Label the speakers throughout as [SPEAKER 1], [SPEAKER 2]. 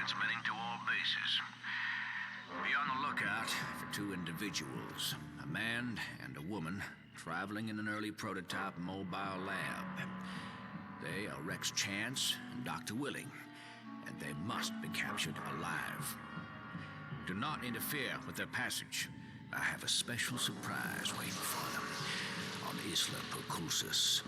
[SPEAKER 1] transmitting to all bases. Be on the lookout for two individuals, a man and a woman, traveling in an early prototype mobile lab. They are Rex Chance and Dr. Willing, and they must be captured alive. Do not interfere with their passage. I have a special surprise waiting for them on Isla Perculsis.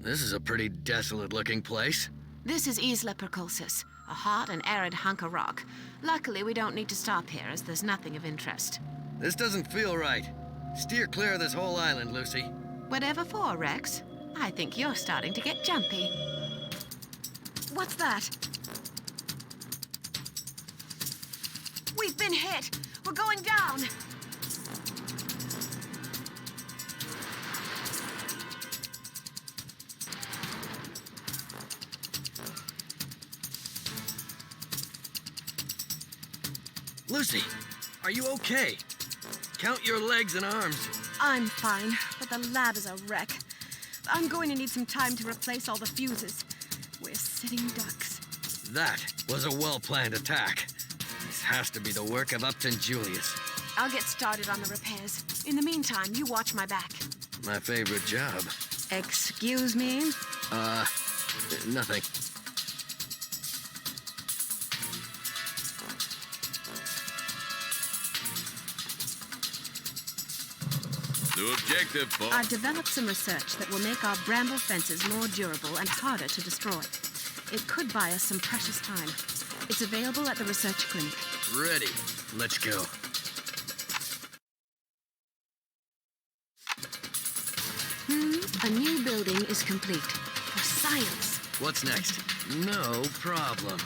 [SPEAKER 2] This is a pretty desolate-looking place.
[SPEAKER 3] This is Isla Perculsis, a hot and arid hunk of rock. Luckily, we don't need to stop here, as there's nothing of interest.
[SPEAKER 2] This doesn't feel right. Steer clear of this whole island, Lucy.
[SPEAKER 3] Whatever for, Rex. I think you're starting to get jumpy. What's that? We've been hit! We're going down!
[SPEAKER 2] Lucy, are you okay? Count your legs and arms.
[SPEAKER 3] I'm fine, but the lab is a wreck. I'm going to need some time to replace all the fuses. We're sitting ducks.
[SPEAKER 2] That was a well-planned attack. This has to be the work of Upton Julius.
[SPEAKER 3] I'll get started on the repairs. In the meantime, you watch my back.
[SPEAKER 2] My favorite job.
[SPEAKER 3] Excuse me?
[SPEAKER 2] Nothing.
[SPEAKER 4] New objective, boss.
[SPEAKER 3] I've developed some research that will make our bramble fences more durable and harder to destroy. It could buy us some precious time. It's available at the research clinic.
[SPEAKER 2] Ready. Let's go.
[SPEAKER 3] A new building is complete. For science.
[SPEAKER 2] What's next? No problem.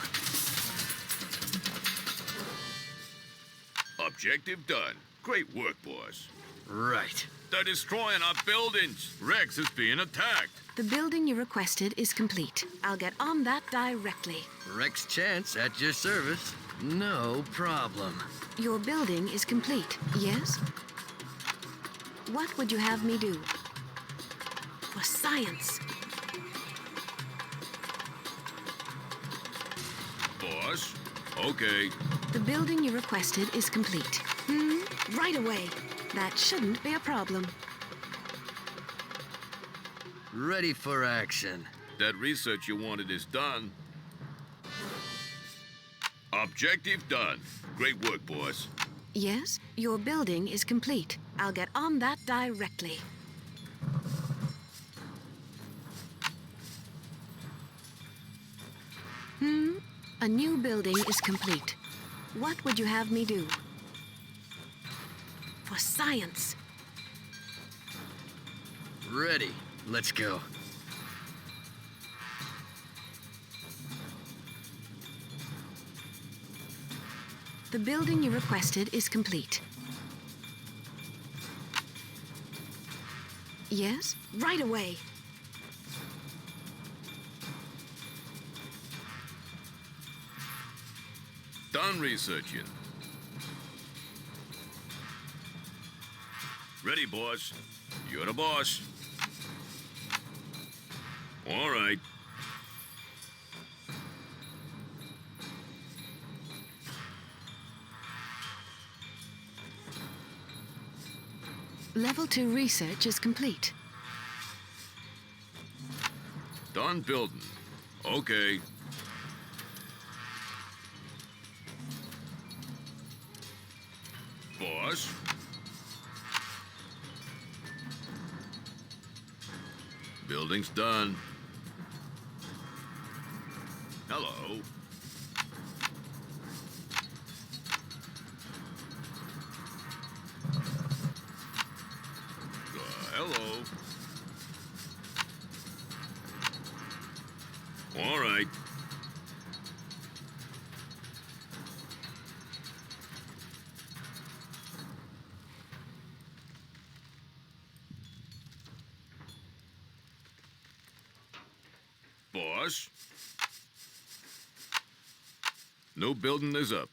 [SPEAKER 4] Objective done. Great work, boss.
[SPEAKER 2] Right.
[SPEAKER 4] They're destroying our buildings. Rex is being attacked.
[SPEAKER 3] The building you requested is complete. I'll get on that directly.
[SPEAKER 2] Rex Chance at your service. No problem.
[SPEAKER 3] Your building is complete, yes? What would you have me do? For science.
[SPEAKER 4] Boss? Okay.
[SPEAKER 3] The building you requested is complete. Right away. That shouldn't be a problem.
[SPEAKER 2] Ready for action.
[SPEAKER 4] That research you wanted is done. Objective done. Great work, boss.
[SPEAKER 3] Yes, your building is complete. I'll get on that directly. A new building is complete. What would you have me do? For science.
[SPEAKER 2] Ready. Let's go.
[SPEAKER 3] The building you requested is complete. Yes, right away.
[SPEAKER 4] Done researching. Ready, boss. You're the boss. All right.
[SPEAKER 3] Level 2 research is complete.
[SPEAKER 4] Done building. Okay. Boss? Building's done. Hello. Hello. All right. Boss? No building is up.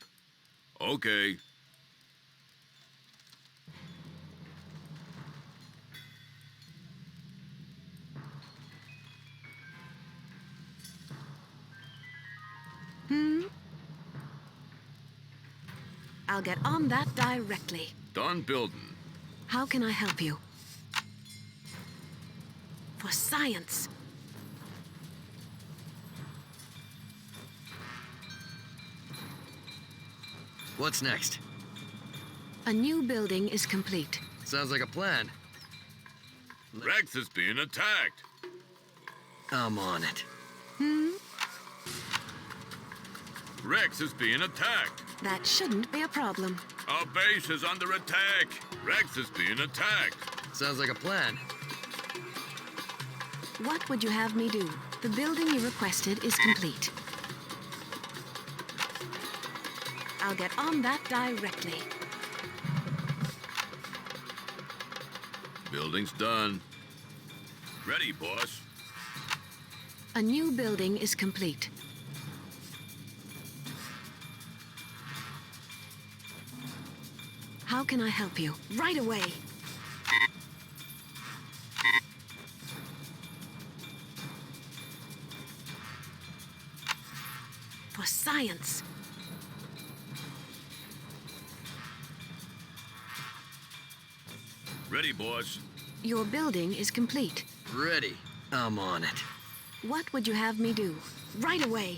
[SPEAKER 4] Okay.
[SPEAKER 3] I'll get on that directly.
[SPEAKER 4] Done building.
[SPEAKER 3] How can I help you? For science.
[SPEAKER 2] What's next?
[SPEAKER 3] A new building is complete.
[SPEAKER 2] Sounds like a plan.
[SPEAKER 4] Rex is being attacked.
[SPEAKER 2] I'm on it.
[SPEAKER 4] Rex is being attacked.
[SPEAKER 3] That shouldn't be a problem.
[SPEAKER 4] Our base is under attack. Rex is being attacked.
[SPEAKER 2] Sounds like a plan.
[SPEAKER 3] What would you have me do? The building you requested is complete. I'll get on that directly.
[SPEAKER 4] Building's done. Ready, boss.
[SPEAKER 3] A new building is complete. How can I help you? Right away. For science.
[SPEAKER 4] Ready, boss.
[SPEAKER 3] Your building is complete.
[SPEAKER 2] Ready. I'm on it.
[SPEAKER 3] What would you have me do? Right away.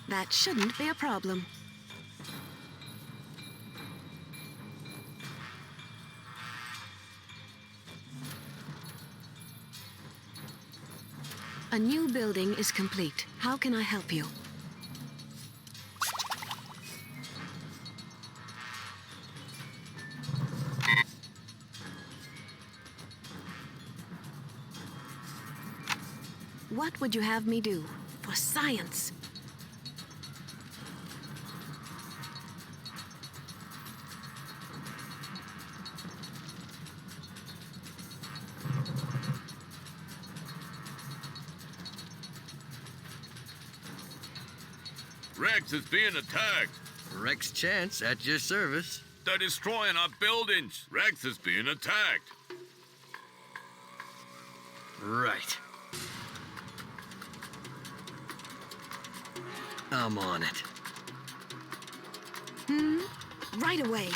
[SPEAKER 3] That shouldn't be a problem. A new building is complete. How can I help you? What would you have me do? For science.
[SPEAKER 4] Rex is being attacked.
[SPEAKER 2] Rex Chance at your service.
[SPEAKER 4] They're destroying our buildings. Rex is being attacked.
[SPEAKER 2] Right. I'm on it.
[SPEAKER 3] Right away.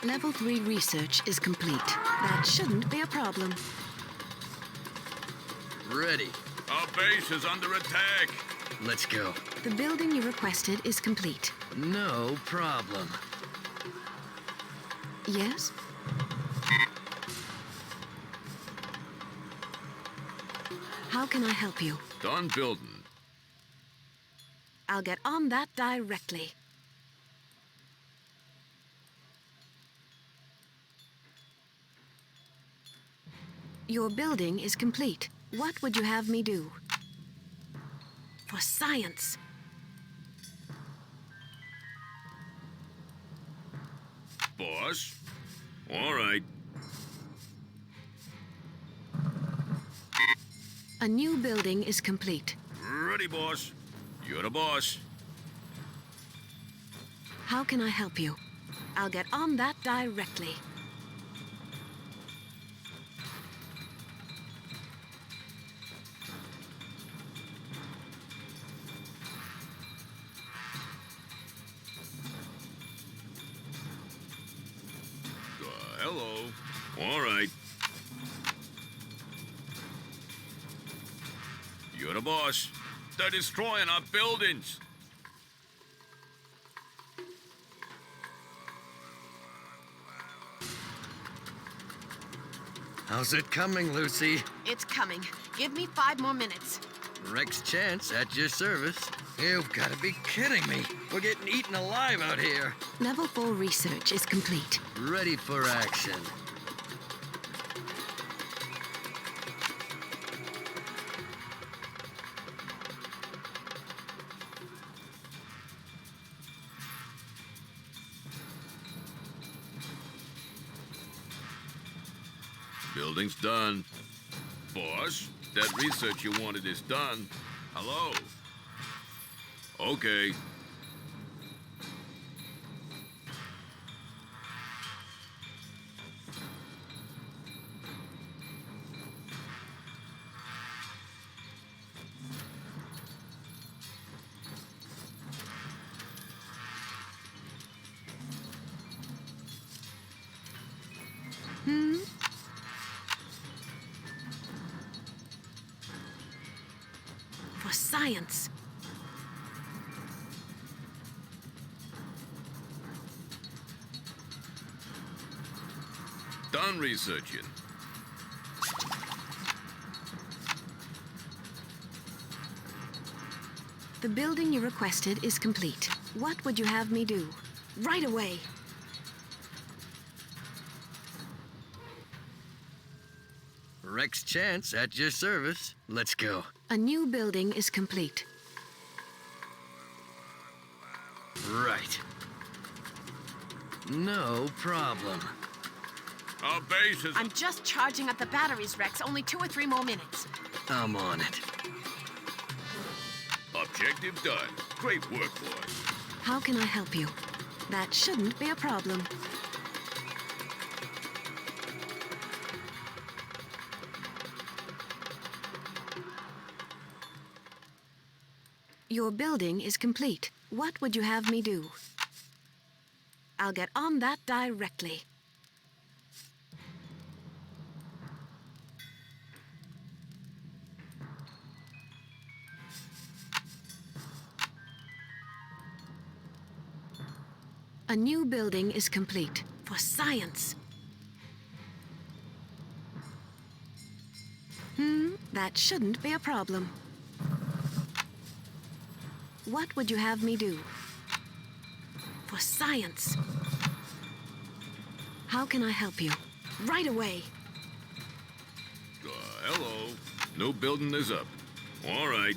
[SPEAKER 3] Level 3 research is complete. That shouldn't be a problem.
[SPEAKER 2] Ready.
[SPEAKER 4] Our base is under attack.
[SPEAKER 2] Let's go.
[SPEAKER 3] The building you requested is complete.
[SPEAKER 2] No problem.
[SPEAKER 3] Yes? How can I help you?
[SPEAKER 4] Done building.
[SPEAKER 3] I'll get on that directly. Your building is complete. What would you have me do? For science.
[SPEAKER 4] Boss. All right.
[SPEAKER 3] A new building is complete.
[SPEAKER 4] Ready, boss. You're the boss.
[SPEAKER 3] How can I help you? I'll get on that directly.
[SPEAKER 4] Hello. All right. You're the boss. They're destroying our buildings.
[SPEAKER 2] How's it coming, Lucy?
[SPEAKER 3] It's coming. Give me 5 more minutes.
[SPEAKER 2] Rex Chance at your service. You've got to be kidding me. We're getting eaten alive out here.
[SPEAKER 3] Level 4 research is complete.
[SPEAKER 2] Ready for action.
[SPEAKER 4] Building's done. Boss, that research you wanted is done. Hello? Okay.
[SPEAKER 3] for science.
[SPEAKER 4] Done researching.
[SPEAKER 3] The building you requested is complete. What would you have me do? Right away.
[SPEAKER 2] Rex Chance at your service. Let's go.
[SPEAKER 3] A new building is complete.
[SPEAKER 2] Right. No problem.
[SPEAKER 4] Our base is...
[SPEAKER 3] I'm just charging up the batteries, Rex. Only 2 or 3 more minutes.
[SPEAKER 2] I'm on it.
[SPEAKER 4] Objective done. Great work, boys.
[SPEAKER 3] How can I help you? That shouldn't be a problem. Your building is complete. What would you have me do? I'll get on that directly. A new building is complete for science. That shouldn't be a problem. What would you have me do? For science. How can I help you? Right away.
[SPEAKER 4] Hello. New building is up. All right.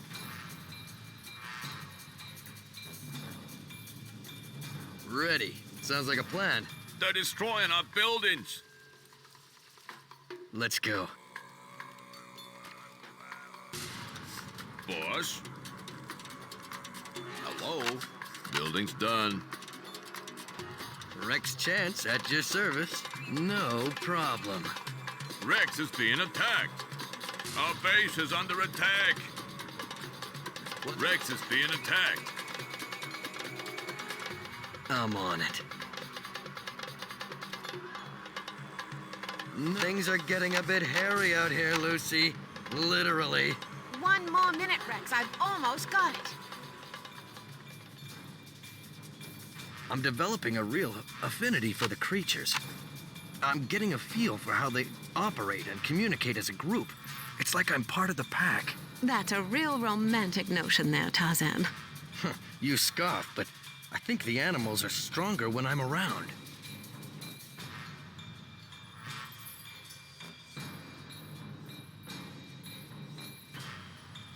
[SPEAKER 2] Ready. Sounds like a plan.
[SPEAKER 4] They're destroying our buildings.
[SPEAKER 2] Let's go.
[SPEAKER 4] Boss? Hello? Building's done.
[SPEAKER 2] Rex Chance at your service. No problem.
[SPEAKER 4] Rex is being attacked. Our base is under attack.
[SPEAKER 2] What?
[SPEAKER 4] Rex is being attacked.
[SPEAKER 2] I'm on it. Things are getting a bit hairy out here, Lucy. Literally.
[SPEAKER 3] 1 more minute, Rex. I've almost got it.
[SPEAKER 2] I'm developing a real affinity for the creatures. I'm getting a feel for how they operate and communicate as a group. It's like I'm part of the pack.
[SPEAKER 3] That's a real romantic notion there, Tarzan.
[SPEAKER 2] You scoff, but I think the animals are stronger when I'm around.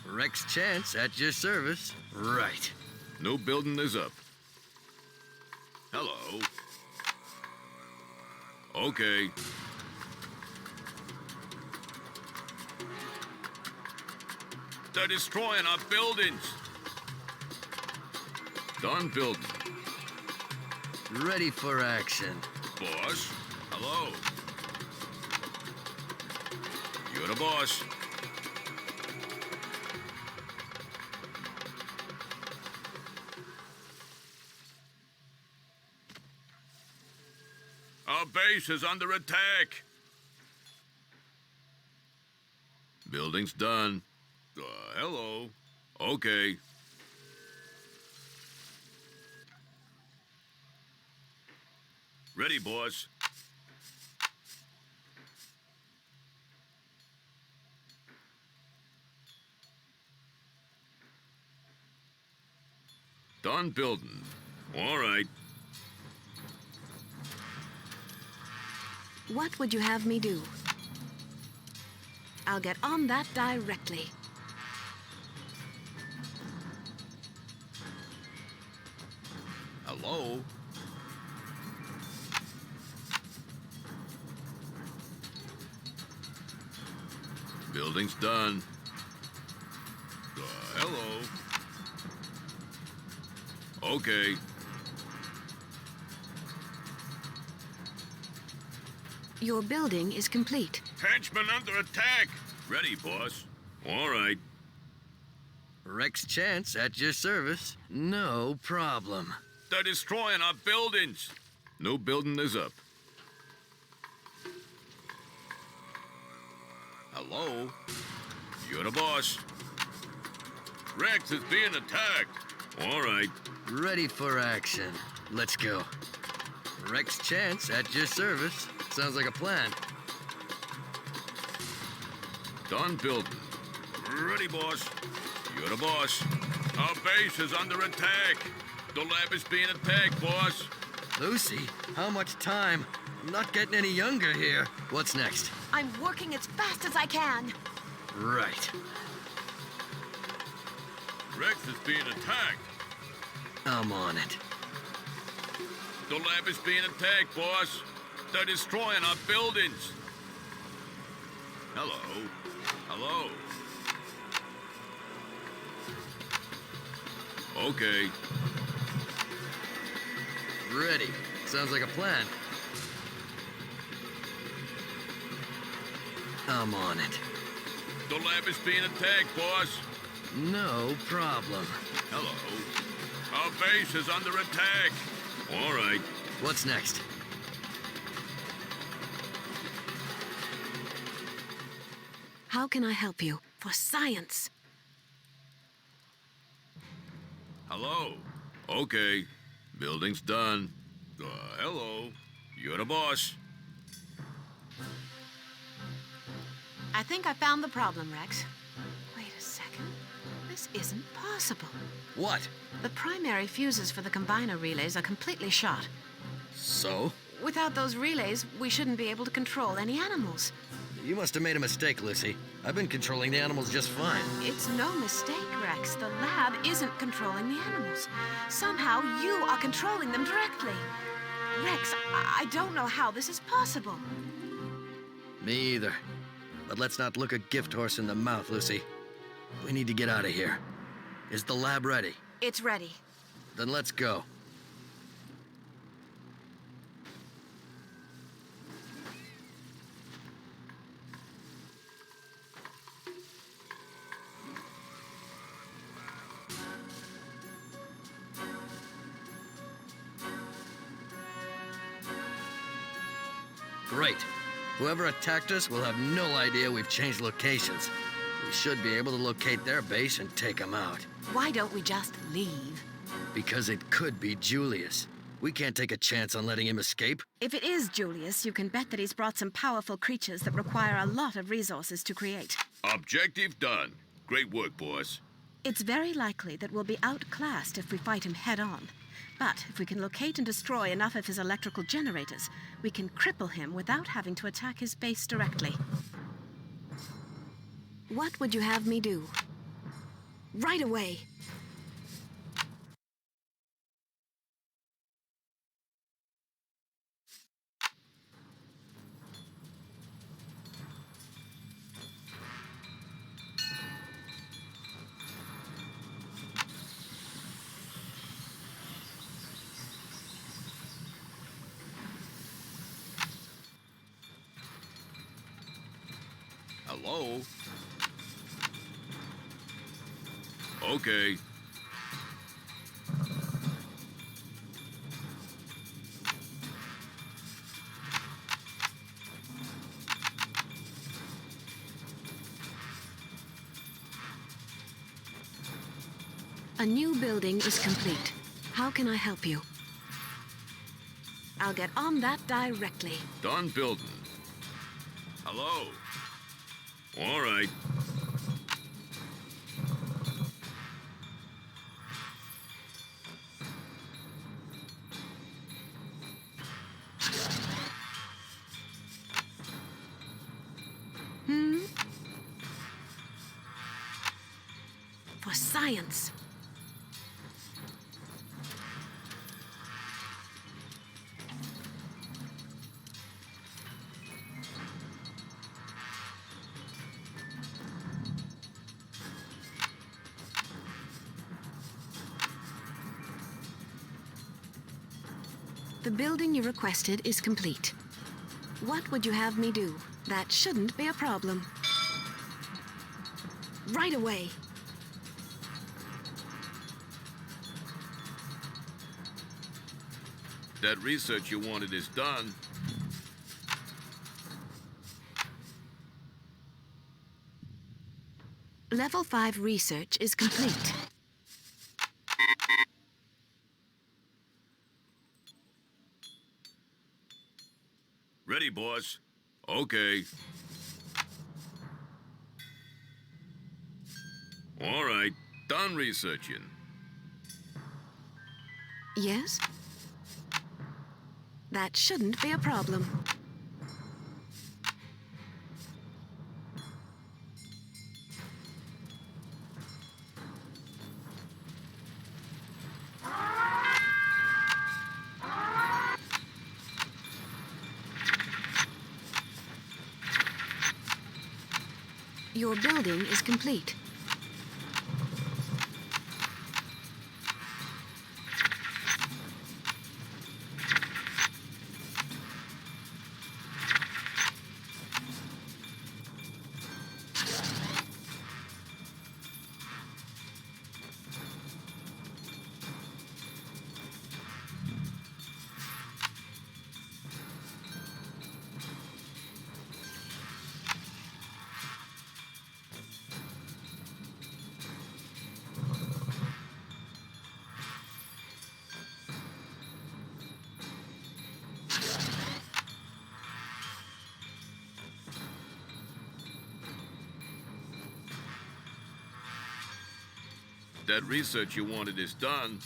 [SPEAKER 2] Rex Chance at your service. Right.
[SPEAKER 4] New building is up. Hello. Okay. They're destroying our buildings. Done building.
[SPEAKER 2] Ready for action.
[SPEAKER 4] Boss? Hello. You're the boss. Our base is under attack. Building's done. Hello. Okay. Ready, boss. Done building. All right.
[SPEAKER 3] What would you have me do? I'll get on that directly.
[SPEAKER 4] Hello? Building's done. Hello? Okay.
[SPEAKER 3] Your building is complete.
[SPEAKER 4] Henchmen under attack! Ready, boss. All right.
[SPEAKER 2] Rex Chance at your service. No problem.
[SPEAKER 4] They're destroying our buildings. New building is up. Hello? You're the boss. Rex is being attacked. All right.
[SPEAKER 2] Ready for action. Let's go. Rex Chance at your service. Sounds like a plan.
[SPEAKER 4] Done building. Ready, boss. You're the boss. Our base is under attack. The lab is being attacked, boss.
[SPEAKER 2] Lucy, how much time? I'm not getting any younger here. What's next?
[SPEAKER 3] I'm working as fast as I can.
[SPEAKER 2] Right.
[SPEAKER 4] Rex is being attacked.
[SPEAKER 2] I'm on it.
[SPEAKER 4] The lab is being attacked, boss. They're destroying our buildings. Hello. Hello. Okay.
[SPEAKER 2] Ready. Sounds like a plan. I'm on it.
[SPEAKER 4] The lab is being attacked, boss.
[SPEAKER 2] No problem.
[SPEAKER 4] Hello. Our base is under attack. All right.
[SPEAKER 2] What's next?
[SPEAKER 3] How can I help you? For science.
[SPEAKER 4] Hello. Okay. Building's done. Hello. You're the boss.
[SPEAKER 3] I think I found the problem, Rex. Wait a second. This isn't possible.
[SPEAKER 2] What?
[SPEAKER 3] The primary fuses for the combiner relays are completely shot.
[SPEAKER 2] So?
[SPEAKER 3] Without those relays, we shouldn't be able to control any animals.
[SPEAKER 2] You must have made a mistake, Lucy. I've been controlling the animals just fine.
[SPEAKER 3] It's no mistake, Rex. The lab isn't controlling the animals. Somehow you are controlling them directly. Rex, I don't know how this is possible.
[SPEAKER 2] Me either. But let's not look a gift horse in the mouth, Lucy. We need to get out of here. Is the lab ready?
[SPEAKER 3] It's ready.
[SPEAKER 2] Then let's go. Great. Whoever attacked us will have no idea we've changed locations. We should be able to locate their base and take them out.
[SPEAKER 3] Why don't we just leave?
[SPEAKER 2] Because it could be Julius. We can't take a chance on letting him escape.
[SPEAKER 3] If it is Julius, you can bet that he's brought some powerful creatures that require a lot of resources to create.
[SPEAKER 4] Objective done. Great work, boss.
[SPEAKER 3] It's very likely that we'll be outclassed if we fight him head-on. But if we can locate and destroy enough of his electrical generators, we can cripple him without having to attack his base directly. What would you have me do? Right away.
[SPEAKER 4] Hello? Okay.
[SPEAKER 3] A new building is complete. How can I help you? I'll get on that directly.
[SPEAKER 4] Done building. Hello? All right.
[SPEAKER 3] For science. The building you requested is complete. What would you have me do? That shouldn't be a problem. Right away.
[SPEAKER 4] That research you wanted is done.
[SPEAKER 3] Level 5 research is complete.
[SPEAKER 4] Ready, boss. Okay. All right. Done researching.
[SPEAKER 3] Yes? That shouldn't be a problem. Your building is complete.
[SPEAKER 4] That research you wanted is done.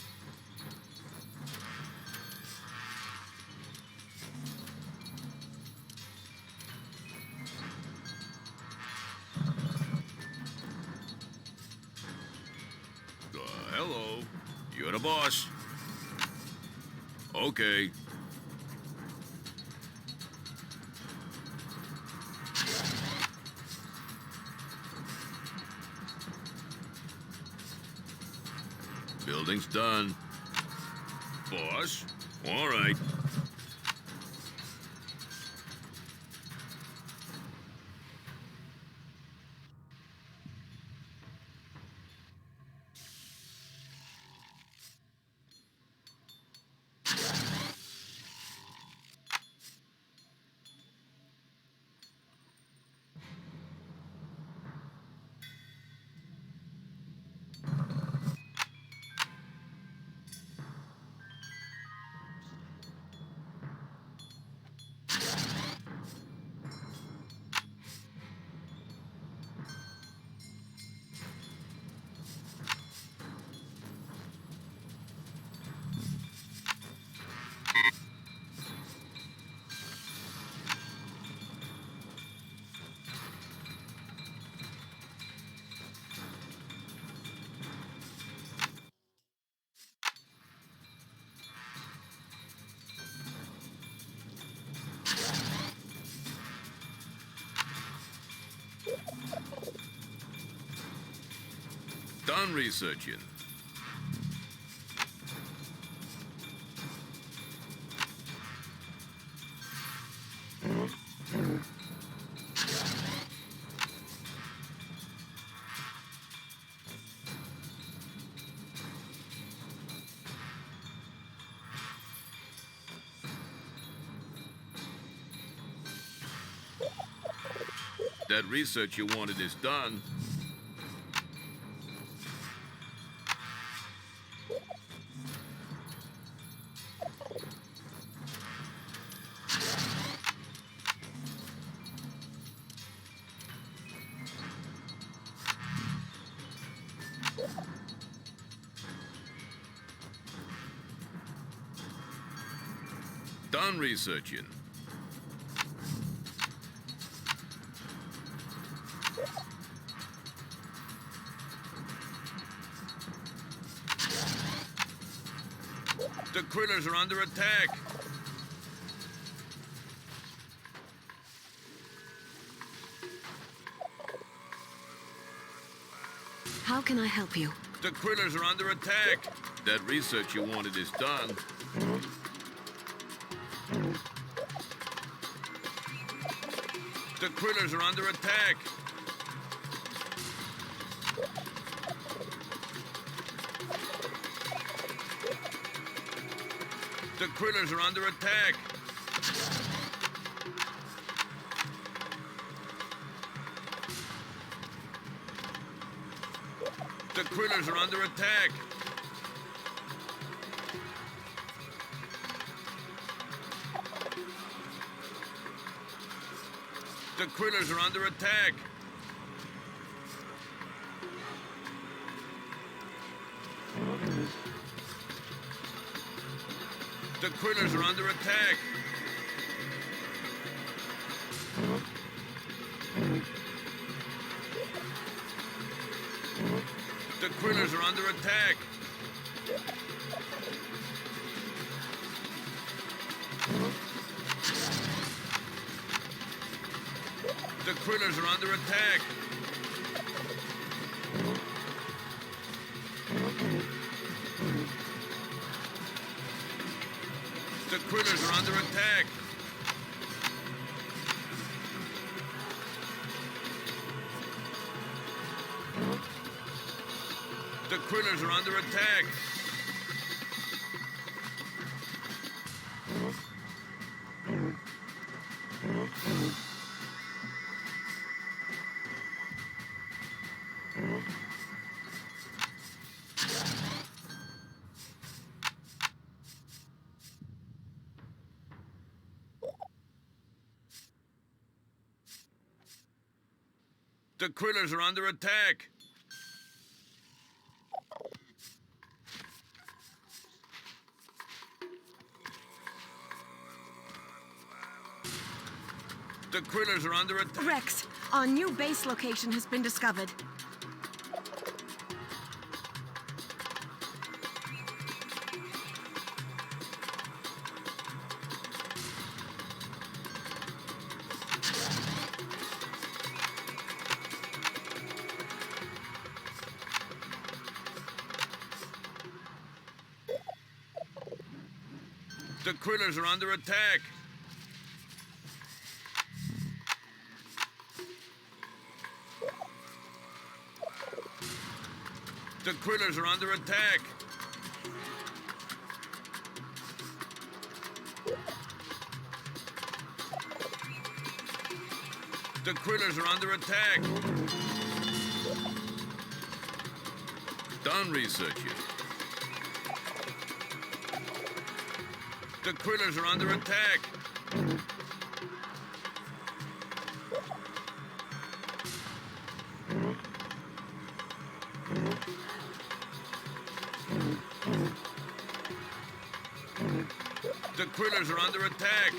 [SPEAKER 4] Hello. You're the boss. Okay. Building's done. Boss? All right. Done researching. That research you wanted is done. Done researching. The critters are under attack.
[SPEAKER 3] How can I help you?
[SPEAKER 4] The critters are under attack. That research you wanted is done. The critters are under attack. The critters are under attack. The critters are under attack. The critters are under attack. The critters are under attack. The critters are under attack. The critters are under attack. The critters are under attack. The critters are under attack. The critters are under attack. The critters are under attack.
[SPEAKER 3] Rex, our new base location has been discovered.
[SPEAKER 4] The critters are under attack. The critters are under attack. The critters are under attack. Done researching. The critters are under attack. The critters are under attack.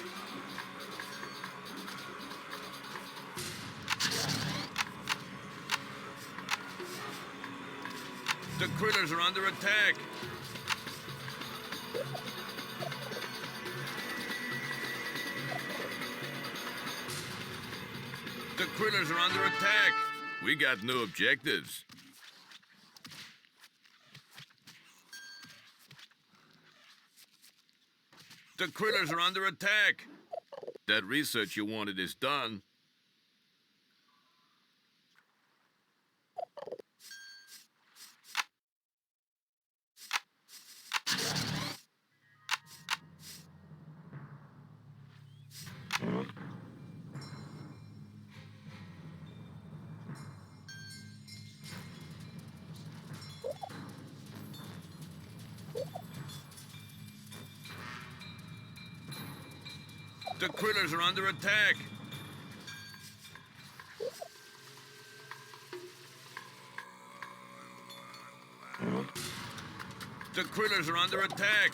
[SPEAKER 4] The critters are under attack. The critters are under attack. We got new objectives. The critters are under attack. That research you wanted is done. The critters are under attack. The critters are under attack.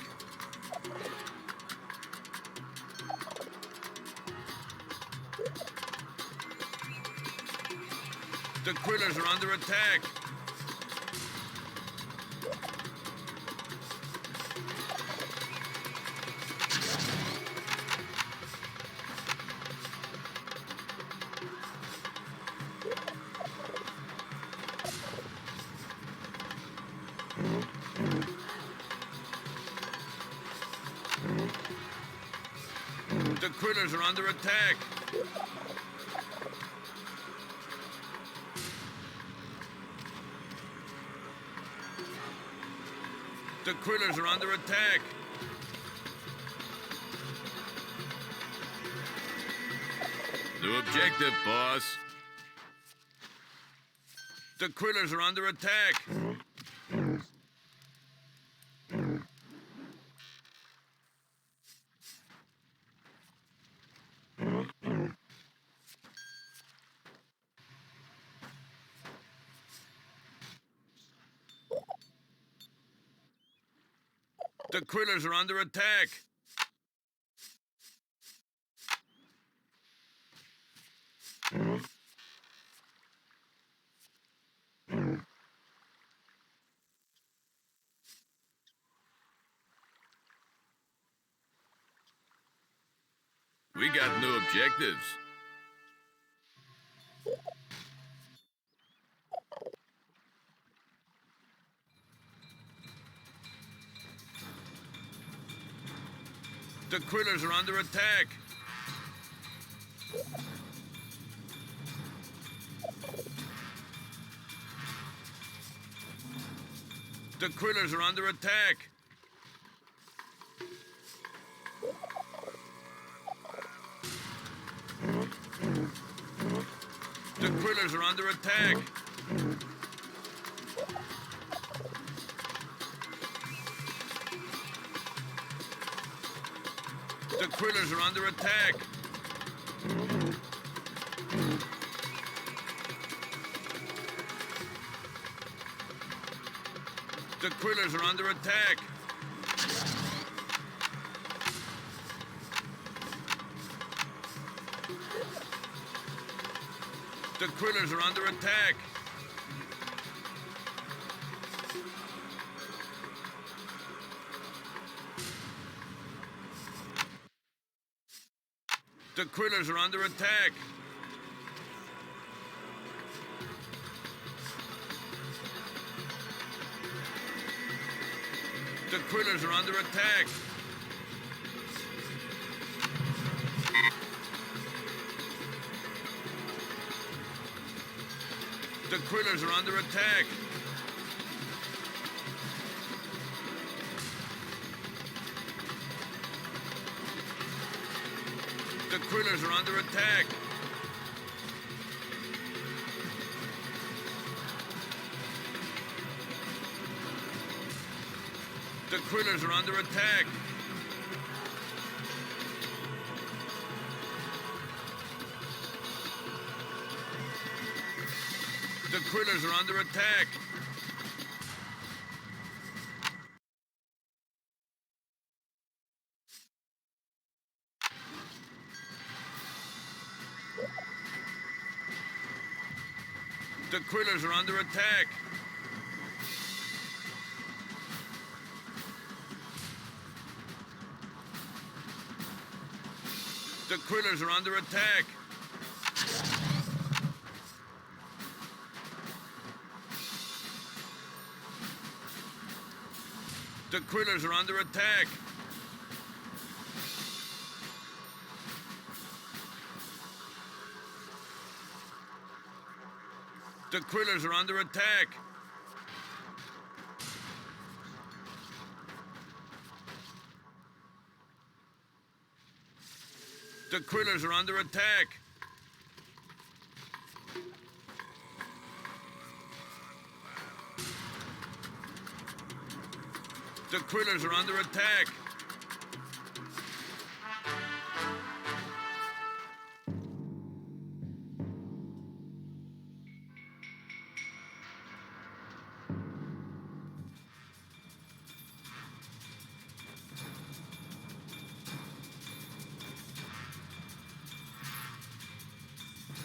[SPEAKER 4] The critters are under attack. The critters are under attack. The critters are under attack. New objective, boss. The critters are under attack. The critters are under attack. We got new objectives. The critters are under attack. The critters are under attack. The critters are under attack. The critters are under attack. The critters are under attack. The critters are under attack. The critters are under attack. The critters are under attack. The critters are under attack. The critters are under attack. The critters are under attack. The critters are under attack. The critters are under attack. The critters are under attack. The critters are under attack. The critters are under attack. The critters are under attack. The critters are under attack.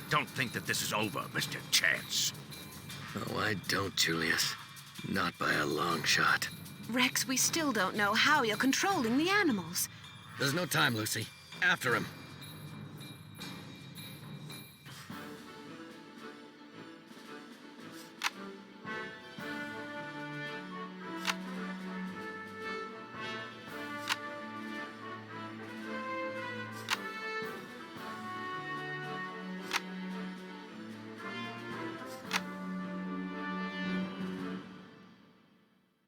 [SPEAKER 5] Don't think that this is over, Mr. Chance.
[SPEAKER 2] Oh, I don't, Julius. Not by a long shot.
[SPEAKER 3] Rex, we still don't know how you're controlling the animals.
[SPEAKER 2] There's no time, Lucy. After him.